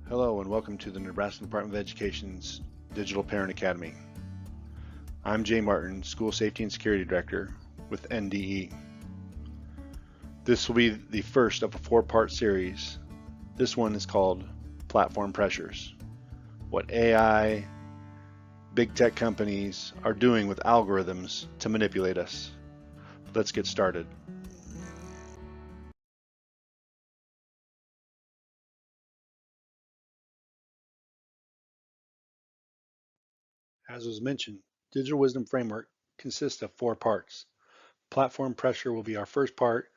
Hello and welcome to the Nebraska Department of Education's Digital Parent Academy. I'm Jay Martin, School Safety and Security Director with NDE. This will be the first of a four-part series. This one is called Platform Pressures. What AI, big tech companies are doing with algorithms to manipulate us. Let's get started. As was mentioned, Digital Wisdom Framework consists of four parts. Platform Pressure will be our first part.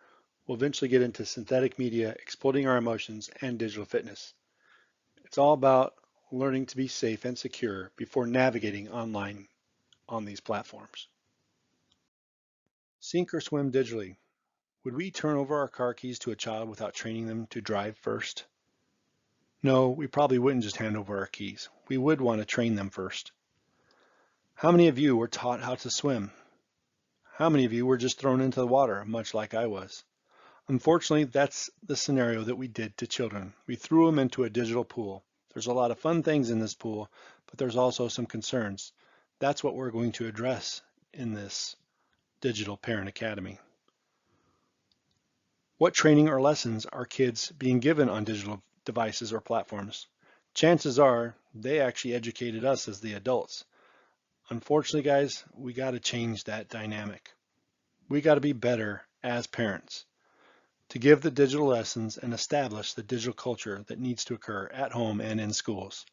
We'll eventually get into synthetic media, exploiting our emotions, and digital fitness. It's all about learning to be safe and secure before navigating online on these platforms. Sink or swim digitally. Would we turn over our car keys to a child without training them to drive first? No, we probably wouldn't just hand over our keys. We would want to train them first. How many of you were taught how to swim? How many of you were just thrown into the water, much like I was? Unfortunately, that's the scenario that we did to children. We threw them into a digital pool. There's a lot of fun things in this pool, but there's also some concerns. That's what we're going to address in this Digital Parent Academy. What training or lessons are kids being given on digital devices or platforms? Chances are they actually educated us as the adults. Unfortunately, guys, we got to change that dynamic. We got to be better as parents to give the digital lessons and establish the digital culture that needs to occur at home and in schools.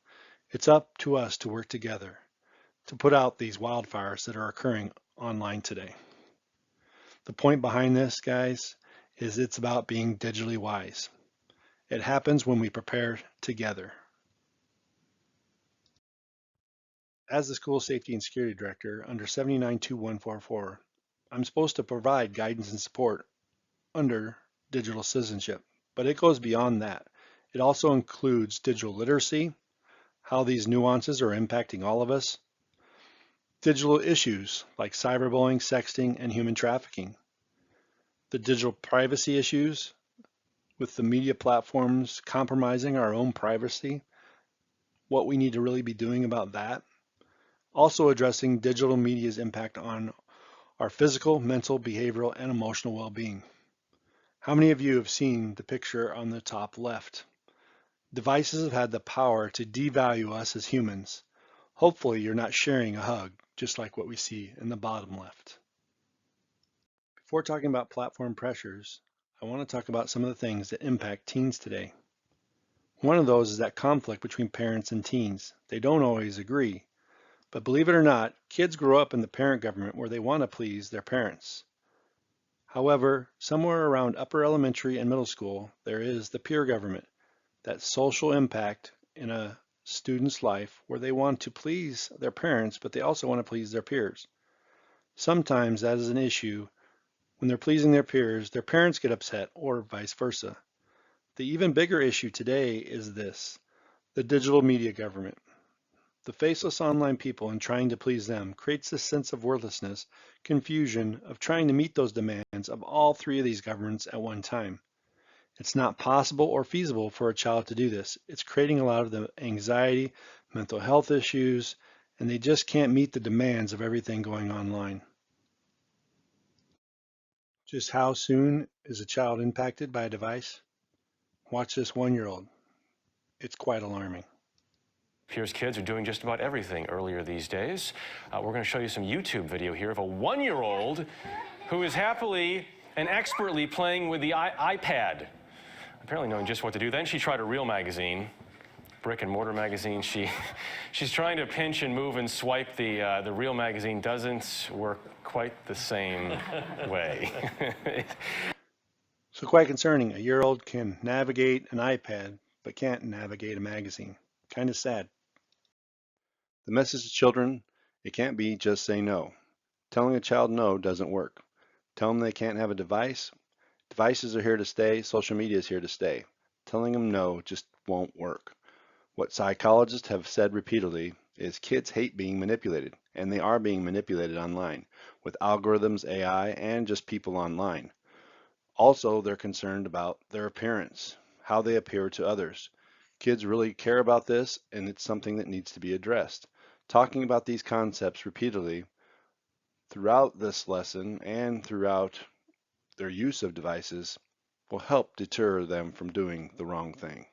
It's up to us to work together to put out these wildfires that are occurring online today. The point behind this, guys, is it's about being digitally wise. It happens when we prepare together. As the School Safety and Security Director under 792144, I'm supposed to provide guidance and support under digital citizenship, but it goes beyond that. It also includes digital literacy, how these nuances are impacting all of us, digital issues like cyberbullying, sexting, and human trafficking, the digital privacy issues with the media platforms compromising our own privacy, what we need to really be doing about that, also addressing digital media's impact on our physical, mental, behavioral, and emotional well-being. How many of you have seen the picture on the top left? Devices have had the power to devalue us as humans. Hopefully you're not sharing a hug, just like what we see in the bottom left. Before talking about platform pressures, I want to talk about some of the things that impact teens today. One of those is that conflict between parents and teens. They don't always agree. But believe it or not, kids grow up in the parent government where they want to please their parents. However, somewhere around upper elementary and middle school, there is the peer government, that social impact in a student's life where they want to please their parents, but they also want to please their peers. Sometimes that is an issue. When they're pleasing their peers, their parents get upset or vice versa. The even bigger issue today is this, the digital media government. The faceless online people and trying to please them creates this sense of worthlessness, confusion of trying to meet those demands of all three of these governments at one time. It's not possible or feasible for a child to do this. It's creating a lot of the anxiety, mental health issues, and they just can't meet the demands of everything going online. Just how soon is a child impacted by a device? Watch this 1-year-old. It's quite alarming. Peers' kids are doing just about everything earlier these days. We're going to show you some YouTube video here of a 1-year-old who is happily and expertly playing with the iPad, apparently knowing just what to do. Then she tried a real magazine, brick and mortar magazine. She's trying to pinch and move and swipe. The real magazine doesn't work quite the same way. So quite concerning. A year-old can navigate an iPad, but can't navigate a magazine. Kind of sad. The message to children, it can't be just say no. Telling a child no doesn't work. Tell them they can't have a device. Devices are here to stay. Social media is here to stay. Telling them no just won't work. What psychologists have said repeatedly is kids hate being manipulated, and they are being manipulated online with algorithms, AI, and just people online. Also, they're concerned about their appearance, how they appear to others. Kids really care about this, and it's something that needs to be addressed. Talking about these concepts repeatedly throughout this lesson and throughout their use of devices will help deter them from doing the wrong thing.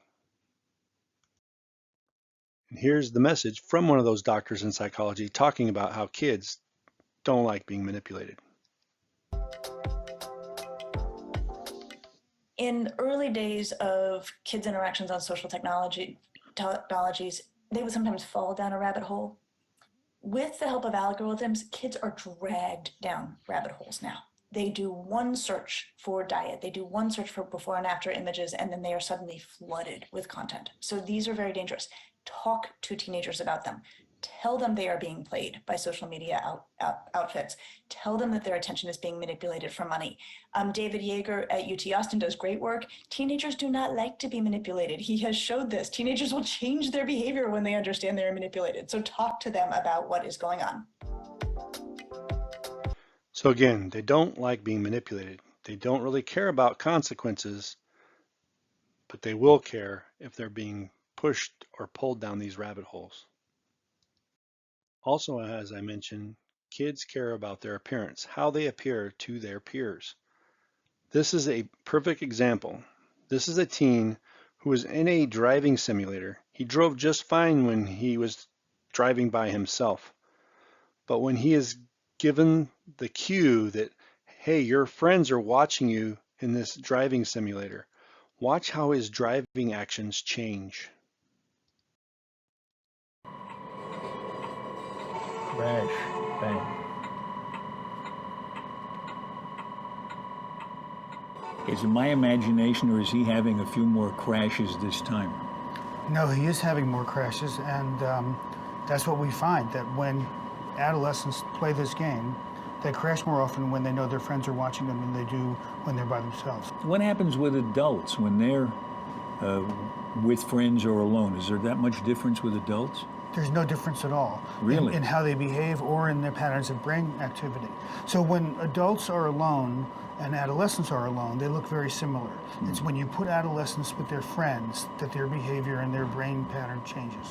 And here's the message from one of those doctors in psychology talking about how kids don't like being manipulated. In early days of kids' interactions on social technologies, they would sometimes fall down a rabbit hole. With the help of algorithms, kids are dragged down rabbit holes now. They do one search for diet, they do one search for before and after images, and then they are suddenly flooded with content. So these are very dangerous. Talk to teenagers about them. Tell them they are being played by social media outfits. Tell them that their attention is being manipulated for money. David Yeager at UT Austin does great work. Teenagers do not like to be manipulated. He has showed this. Teenagers will change their behavior when they understand they're manipulated. So talk to them about what is going on. So again, they don't like being manipulated. They don't really care about consequences, but they will care if they're being pushed or pulled down these rabbit holes. Also, as I mentioned, kids care about their appearance, how they appear to their peers. This is a perfect example. This is a teen who was in a driving simulator. He drove just fine when he was driving by himself. But when he is given the cue that, hey, your friends are watching you in this driving simulator, watch how his driving actions change. Crash, bang. Is it my imagination, or is he having a few more crashes this time? No, he is having more crashes, and that's what we find, that when adolescents play this game, they crash more often when they know their friends are watching them than they do when they're by themselves. What happens with adults when they're with friends or alone? Is there that much difference with adults? There's no difference at all Really? in how they behave or in their patterns of brain activity. So when adults are alone and adolescents are alone, they look very similar. It's when you put adolescents with their friends that their behavior and their brain pattern changes.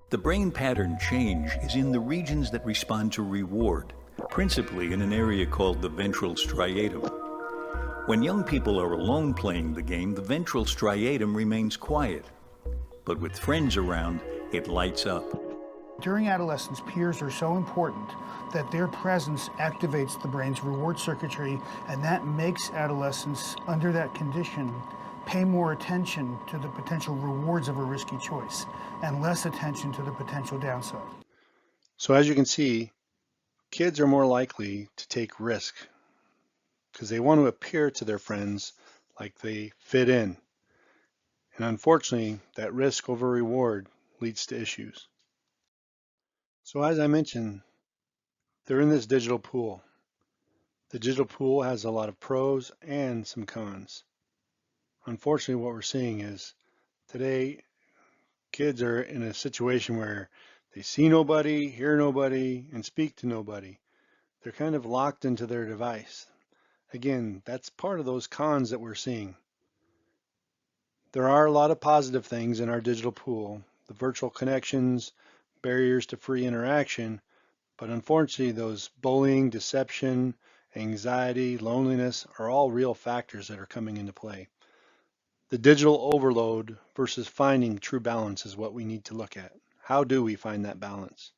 The brain pattern change is in the regions that respond to reward, principally in an area called the ventral striatum. When young people are alone playing the game, the ventral striatum remains quiet. But with friends around, it lights up. During adolescence, peers are so important that their presence activates the brain's reward circuitry, and that makes adolescents, under that condition, pay more attention to the potential rewards of a risky choice and less attention to the potential downside. So as you can see, kids are more likely to take risk because they want to appear to their friends like they fit in. And unfortunately, that risk over reward leads to issues. So as I mentioned, they're in this digital pool. The digital pool has a lot of pros and some cons. Unfortunately, what we're seeing is today, kids are in a situation where they see nobody, hear nobody, and speak to nobody. They're kind of locked into their device. Again, that's part of those cons that we're seeing. There are a lot of positive things in our digital pool, the virtual connections, barriers to free interaction, but unfortunately those bullying, deception, anxiety, loneliness are all real factors that are coming into play. The digital overload versus finding true balance is what we need to look at. How do we find that balance?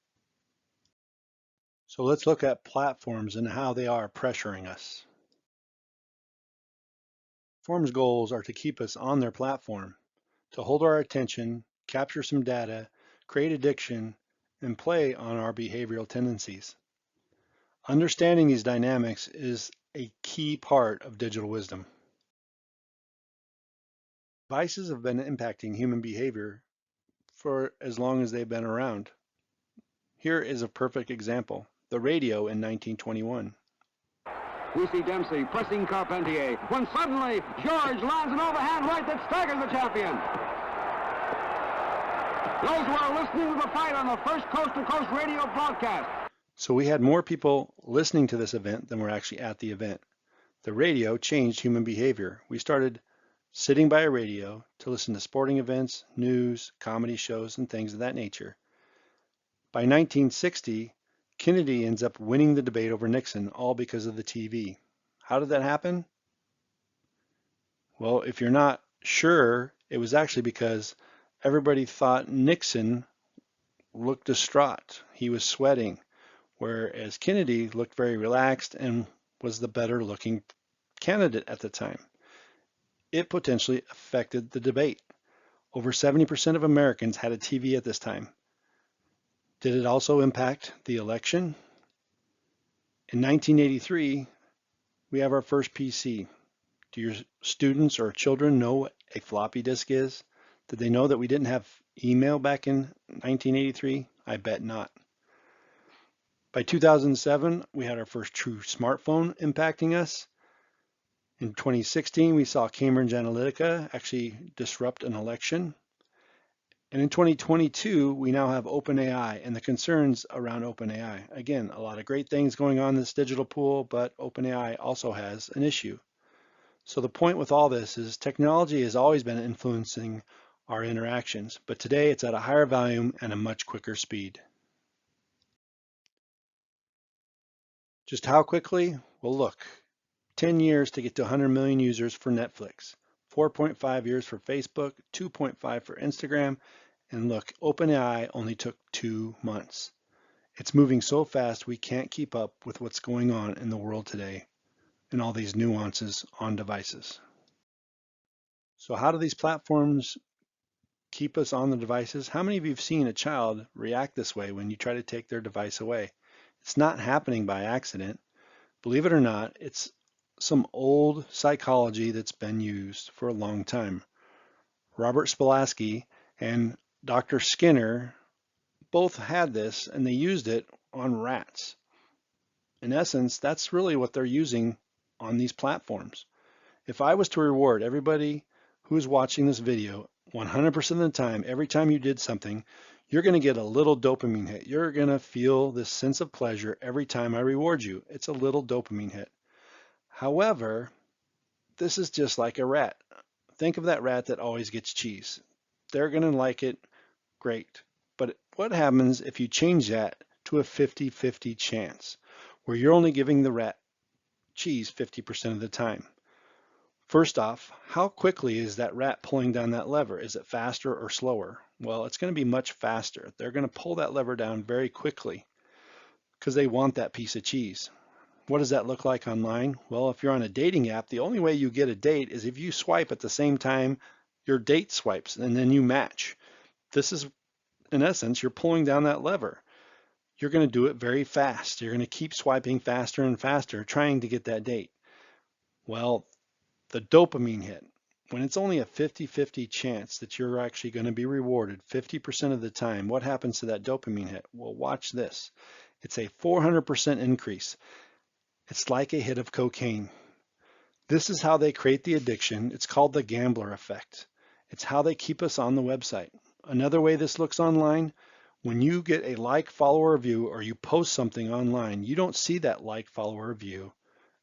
So let's look at platforms and how they are pressuring us. Platforms' goals are to keep us on their platform, to hold our attention, capture some data, create addiction, and play on our behavioral tendencies. Understanding these dynamics is a key part of digital wisdom. Devices have been impacting human behavior for as long as they've been around. Here is a perfect example, the radio in 1921. We see Dempsey pressing Carpentier when suddenly George lands an overhand right that staggers the champion. Those who are listening to the fight on the first coast-to-coast radio broadcast. So we had more people listening to this event than were actually at the event. The radio changed human behavior. We started sitting by a radio to listen to sporting events, news, comedy shows, and things of that nature. By 1960, Kennedy ends up winning the debate over Nixon, all because of the TV. How did that happen? Well, if you're not sure, it was actually because everybody thought Nixon looked distraught. He was sweating, whereas Kennedy looked very relaxed and was the better looking candidate at the time. It potentially affected the debate. Over 70% of Americans had a TV at this time. Did it also impact the election? In 1983, we have our first PC. Do your students or children know what a floppy disk is? Did they know that we didn't have email back in 1983? I bet not. By 2007, we had our first true smartphone impacting us. In 2016, we saw Cambridge Analytica actually disrupt an election. And in 2022, we now have OpenAI and the concerns around OpenAI. Again, a lot of great things going on in this digital pool, but OpenAI also has an issue. So the point with all this is technology has always been influencing our interactions, but today it's at a higher volume and a much quicker speed. Just how quickly? Well, look, 10 years to get to 100 million users for Netflix, 4.5 years for Facebook, 2.5 for Instagram, and look, OpenAI only took 2 months. It's moving so fast we can't keep up with what's going on in the world today and all these nuances on devices. So how do these platforms keep us on the devices? How many of you have seen a child react this way when you try to take their device away? It's not happening by accident. Believe it or not, it's some old psychology that's been used for a long time. Robert Spolansky and Dr. Skinner both had this, and they used it on rats. In essence, that's really what they're using on these platforms. If I was to reward everybody who's watching this video 100% of the time, every time you did something, you're going to get a little dopamine hit. You're going to feel this sense of pleasure every time I reward you. It's a little dopamine hit. However, this is just like a rat. Think of that rat that always gets cheese. They're going to like it, great. But what happens if you change that to a 50-50 chance, where you're only giving the rat cheese 50% of the time? First off, how quickly is that rat pulling down that lever? Is it faster or slower? Well, it's going to be much faster. They're going to pull that lever down very quickly because they want that piece of cheese. What does that look like online? Well, if you're on a dating app, the only way you get a date is if you swipe at the same time your date swipes and then you match. This is, in essence, you're pulling down that lever. You're going to do it very fast. You're going to keep swiping faster and faster trying to get that date. Well, the dopamine hit, when it's only a 50-50 chance that you're actually going to be rewarded 50% of the time, what happens to that dopamine hit? Well, watch this. It's a 400% increase. It's like a hit of cocaine. This is how they create the addiction. It's called the gambler effect. It's how they keep us on the website. Another way this looks online, when you get a like, follower, or view, or you post something online, you don't see that like, follower, or view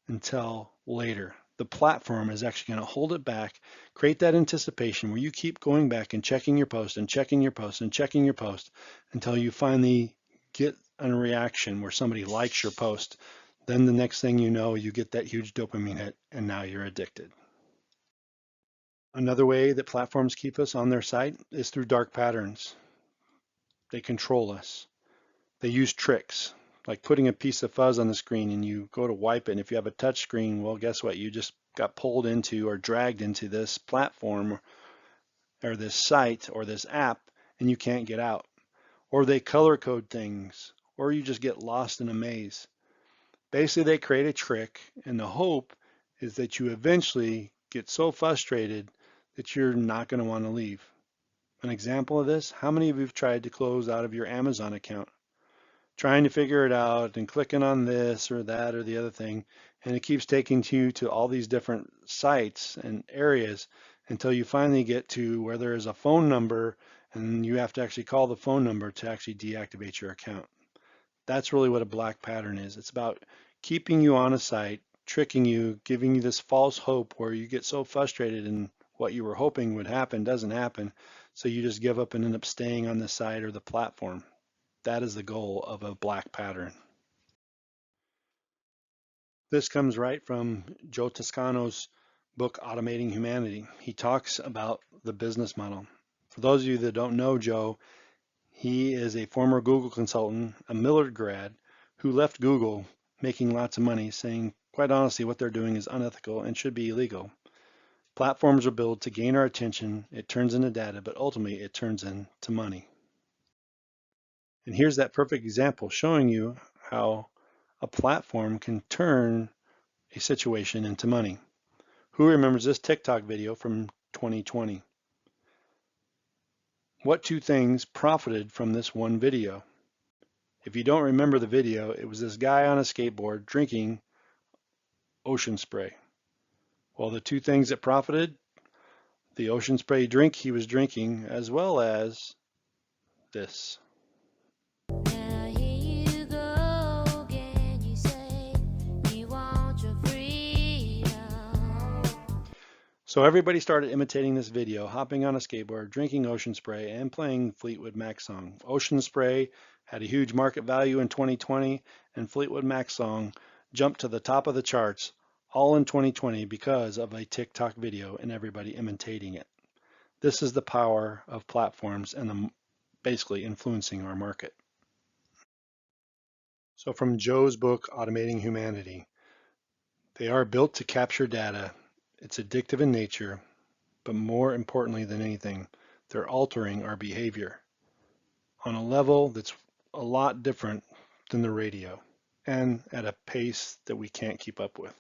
until later. The platform is actually going to hold it back, create that anticipation where you keep going back and checking your post and checking your post and checking your post until you finally get a reaction where somebody likes your post. Then the next thing you know, you get that huge dopamine hit and now you're addicted. Another way that platforms keep us on their site is through dark patterns. They control us. They use tricks, like putting a piece of fuzz on the screen and you go to wipe it. And if you have a touch screen, well, guess what? You just got pulled into or dragged into this platform or this site or this app and you can't get out. Or they color code things, or you just get lost in a maze. Basically, they create a trick, and the hope is that you eventually get so frustrated that you're not going to want to leave. An example of this, how many of you have tried to close out of your Amazon account? Trying to figure it out and clicking on this or that or the other thing, and it keeps taking you to all these different sites and areas until you finally get to where there is a phone number and you have to actually call the phone number to actually deactivate your account. That's really what a black pattern is. It's about keeping you on a site, tricking you, giving you this false hope where you get so frustrated and what you were hoping would happen doesn't happen, so you just give up and end up staying on the site or the platform. That is the goal of a black pattern. This comes right from Joe Toscano's book, Automating Humanity. He talks about the business model. For those of you that don't know Joe, he is a former Google consultant, a Millard grad, who left Google making lots of money, saying, quite honestly, what they're doing is unethical and should be illegal. Platforms are built to gain our attention. It turns into data, but ultimately it turns into money. And here's that perfect example showing you how a platform can turn a situation into money. Who remembers this TikTok video from 2020? What two things profited from this one video? If you don't remember the video, it was this guy on a skateboard drinking ocean spray. Well, the two things that profited, the ocean spray drink he was drinking, as well as this. So everybody started imitating this video, hopping on a skateboard, drinking ocean spray, and playing Fleetwood Mac song. Ocean spray had a huge market value in 2020, and Fleetwood Mac song jumped to the top of the charts all in 2020 because of a TikTok video and everybody imitating it. This is the power of platforms and basically influencing our market. So from Joe's book, Automating Humanity, they are built to capture data. It's addictive in nature, but more importantly than anything, they're altering our behavior on a level that's a lot different than the radio and at a pace that we can't keep up with.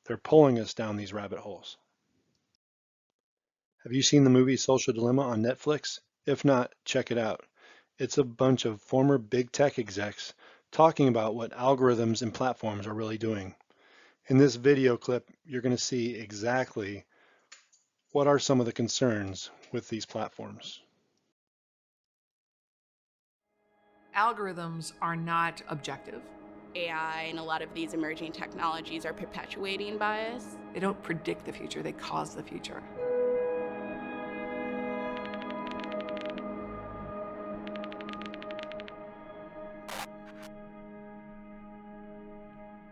They're pulling us down these rabbit holes. Have you seen the movie Social Dilemma on Netflix? If not, check it out. It's a bunch of former big tech execs talking about what algorithms and platforms are really doing. In this video clip, you're going to see exactly what are some of the concerns with these platforms. Algorithms are not objective. AI and a lot of these emerging technologies are perpetuating bias. They don't predict the future, they cause the future.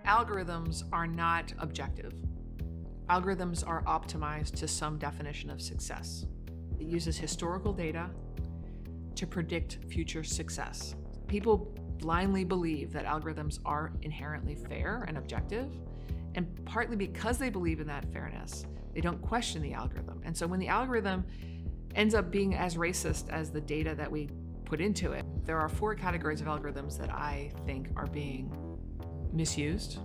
Algorithms are not objective. Algorithms are optimized to some definition of success. It uses historical data to predict future success. People blindly believe that algorithms are inherently fair and objective, and partly because they believe in that fairness, they don't question the algorithm. And so when the algorithm ends up being as racist as the data that we put into it, there are 4 categories of algorithms that I think are being misused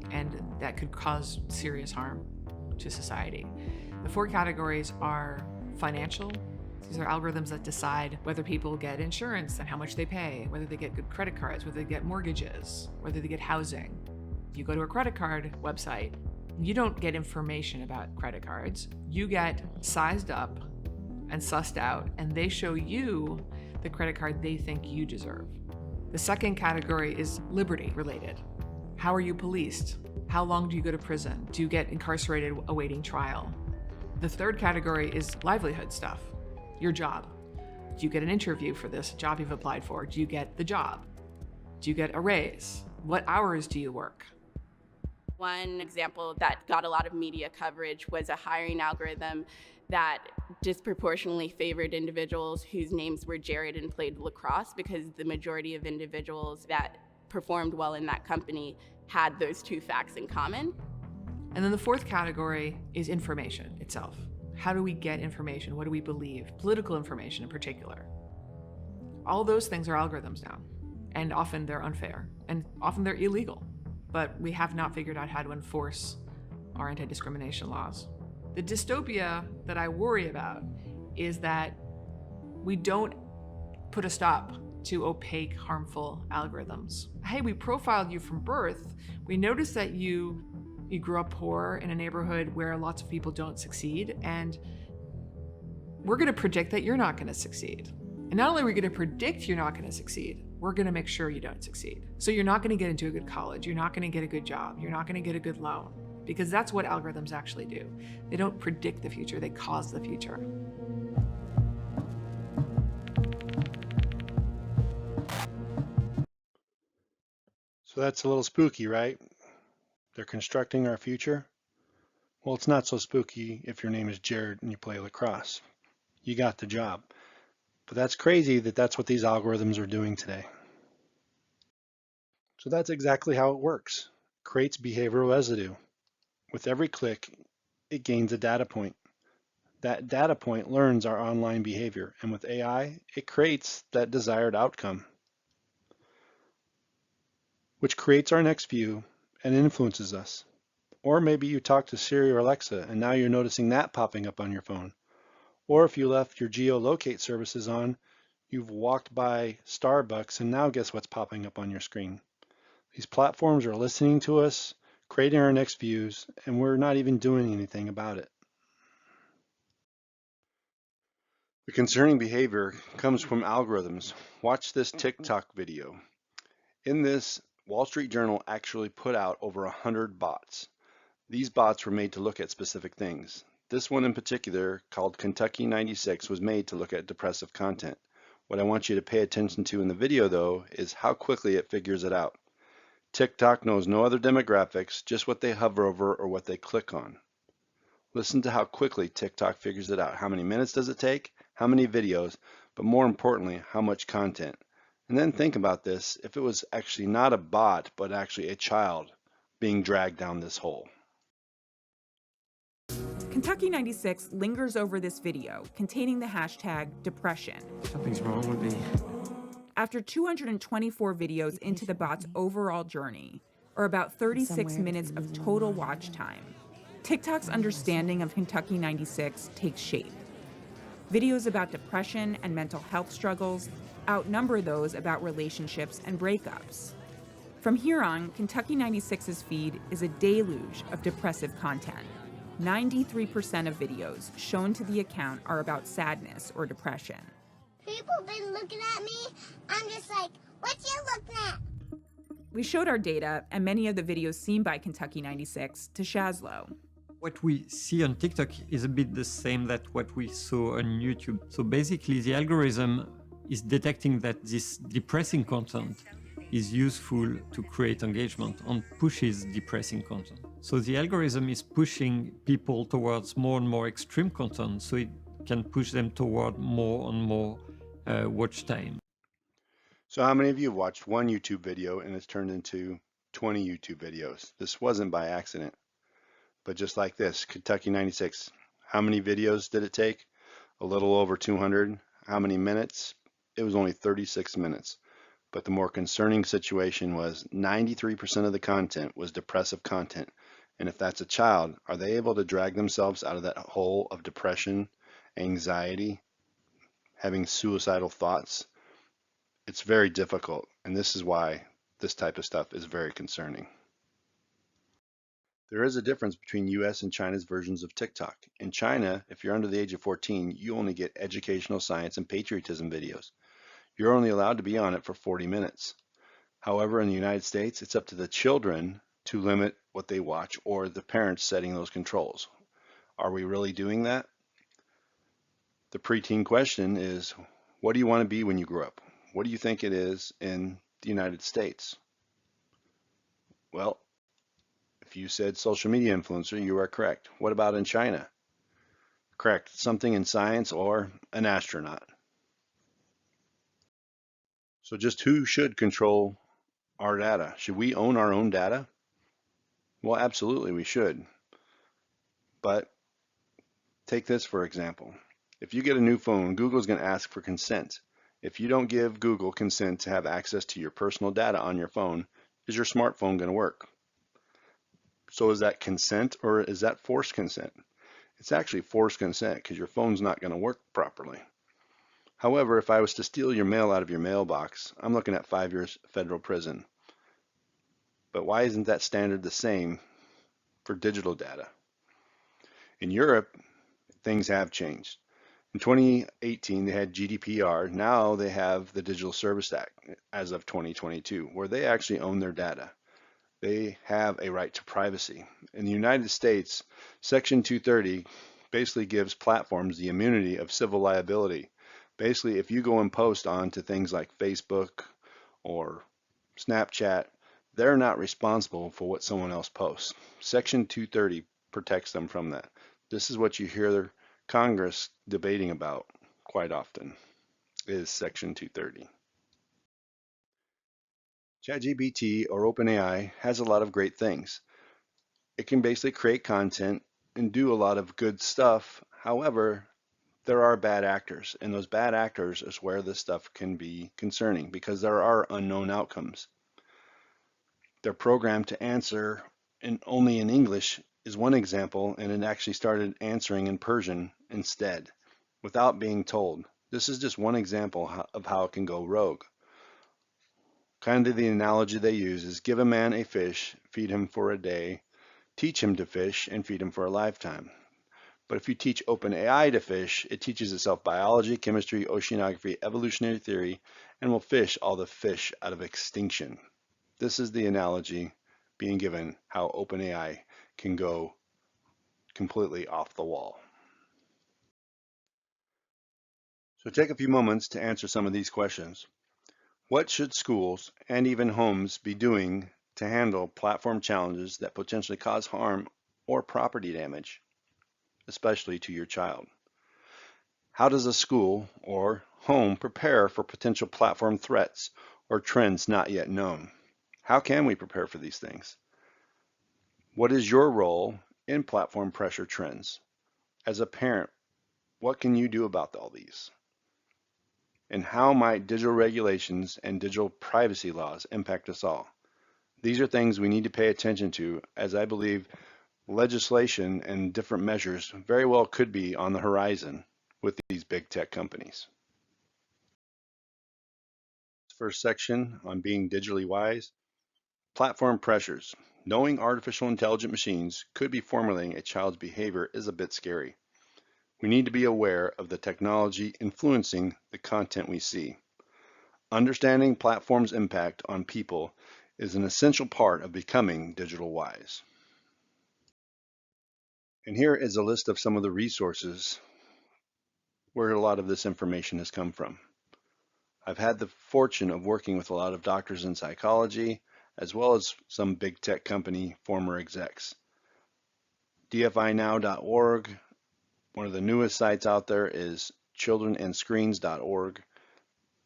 and that could cause serious harm to society. The 4 categories are financial. These are algorithms that decide whether people get insurance and how much they pay, whether they get good credit cards, whether they get mortgages, whether they get housing. You go to a credit card website, you don't get information about credit cards. You get sized up and sussed out, and they show you the credit card they think you deserve. The second category is liberty related. How are you policed? How long do you go to prison? Do you get incarcerated awaiting trial? The third category is livelihood stuff. Your job. Do you get an interview for this job you've applied for? Do you get the job? Do you get a raise? What hours do you work? One example that got a lot of media coverage was a hiring algorithm that disproportionately favored individuals whose names were Jared and played lacrosse, because the majority of individuals that performed well in that company had those 2 facts in common. And then the fourth category is information itself. How do we get information? What do we believe? Political information in particular. All those things are algorithms now, and often they're unfair, and often they're illegal, but we have not figured out how to enforce our anti-discrimination laws. The dystopia that I worry about is that we don't put a stop to opaque, harmful algorithms. Hey, we profiled you from birth. We noticed that you grew up poor in a neighborhood where lots of people don't succeed, and we're gonna predict that you're not gonna succeed. And not only are we gonna predict you're not gonna succeed, we're gonna make sure you don't succeed. So you're not gonna get into a good college, you're not gonna get a good job, you're not gonna get a good loan. because that's what algorithms actually do. They don't predict the future, they cause the future. So that's a little spooky, right? They're constructing our future. Well, it's not so spooky if your name is Jared and you play lacrosse. You got the job. But that's crazy that that's what these algorithms are doing today. So that's exactly how it works. Creates behavioral residue. With every click, it gains a data point. That data point learns our online behavior, and with AI, it creates that desired outcome, which creates our next view and influences us. Or maybe you talk to Siri or Alexa, and now you're noticing that popping up on your phone. Or if you left your geolocate services on, you've walked by Starbucks, and now guess what's popping up on your screen? These platforms are listening to us, creating our next views, and we're not even doing anything about it. The concerning behavior comes from algorithms. Watch this TikTok video. In this, Wall Street Journal actually put out over 100 bots. These bots were made to look at specific things. This one in particular, called Kentucky 96, was made to look at depressive content. What I want you to pay attention to in the video, though, is how quickly it figures it out. TikTok knows no other demographics, just what they hover over or what they click on. Listen to how quickly TikTok figures it out. How many minutes does it take? How many videos? But more importantly, how much content? And then think about this, if it was actually not a bot, but actually a child being dragged down this hole. Kentucky 96 lingers over this video containing the hashtag depression. Something's wrong with me. After 224 videos into the bot's overall journey, or about 36 minutes of total watch time, TikTok's understanding of Kentucky 96 takes shape. Videos about depression and mental health struggles outnumber those about relationships and breakups. From here on, Kentucky 96's feed is a deluge of depressive content. 93% of videos shown to the account are about sadness or depression. People been looking at me. I'm just like, what you looking at? We showed our data and many of the videos seen by Kentucky 96 to Shazlo. What we see on TikTok is a bit the same that what we saw on YouTube. So basically the algorithm is detecting that this depressing content is useful to create engagement and pushes depressing content. So the algorithm is pushing people towards more and more extreme content so it can push them toward more and more watch time. So how many of you have watched one YouTube video and it's turned into 20 YouTube videos? This wasn't by accident. But just like this, Kentucky 96, how many videos did it take? A little over 200. How many minutes? It was only 36 minutes. But the more concerning situation was 93% of the content was depressive content. And if that's a child, are they able to drag themselves out of that hole of depression, anxiety, having suicidal thoughts? It's very difficult. And this is why this type of stuff is very concerning. There is a difference between US and China's versions of TikTok. In China, if you're under the age of 14, you only get educational science and patriotism videos. You're only allowed to be on it for 40 minutes. However, in the United States, it's up to the children to limit what they watch or the parents setting those controls. Are we really doing that? The preteen question is, what do you want to be when you grow up? What do you think it is in the United States? Well, if you said social media influencer, you are correct. What about in China? Correct. Something in science or an astronaut. So just who should control our data? Should we own our own data? Well, absolutely we should. But take this for example. If you get a new phone, Google's going to ask for consent. If you don't give Google consent to have access to your personal data on your phone, is your smartphone going to work? So is that consent or is that forced consent? It's actually forced consent because your phone's not going to work properly. However, if I was to steal your mail out of your mailbox, I'm looking at 5 years federal prison. But why isn't that standard the same for digital data? In Europe, things have changed. In 2018, they had GDPR. Now they have the Digital Services Act as of 2022, where they actually own their data. They have a right to privacy. In the United States, Section 230 basically gives platforms the immunity of civil liability. Basically, if you go and post onto things like Facebook or Snapchat, they're not responsible for what someone else posts. Section 230 protects them from that. This is what you hear Congress debating about quite often, is Section 230. ChatGPT or OpenAI has a lot of great things. It can basically create content and do a lot of good stuff. However, there are bad actors, and those bad actors is where this stuff can be concerning because there are unknown outcomes. They're programmed to answer only in English is one example, and it actually started answering in Persian instead without being told. This is just one example of how it can go rogue. Kind of the analogy they use is give a man a fish, feed him for a day, teach him to fish, and feed him for a lifetime. But if you teach OpenAI to fish, it teaches itself biology, chemistry, oceanography, evolutionary theory, and will fish all the fish out of extinction. This is the analogy being given how OpenAI can go completely off the wall. So take a few moments to answer some of these questions. What should schools and even homes be doing to handle platform challenges that potentially cause harm or property damage, especially to your child? How does a school or home prepare for potential platform threats or trends not yet known? How can we prepare for these things? What is your role in platform pressure trends? As a parent, what can you do about all these? And how might digital regulations and digital privacy laws impact us all? These are things we need to pay attention to, as I believe legislation and different measures very well could be on the horizon with these big tech companies. First section on being digitally wise, platform pressures. Knowing artificial intelligent machines could be formulating a child's behavior is a bit scary. We need to be aware of the technology influencing the content we see. Understanding platforms' impact on people is an essential part of becoming digital wise. And here is a list of some of the resources where a lot of this information has come from. I've had the fortune of working with a lot of doctors in psychology, as well as some big tech company former execs. DFInow.org. One of the newest sites out there is childrenandscreens.org,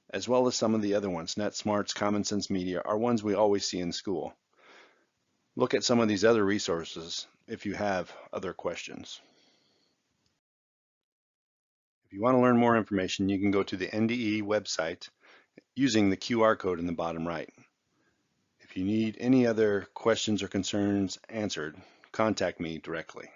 as well as some of the other ones. NetSmarts, Common Sense Media are ones we always see in school. Look at some of these other resources if you have other questions. If you want to learn more information, you can go to the NDE website using the QR code in the bottom right. If you need any other questions or concerns answered, contact me directly.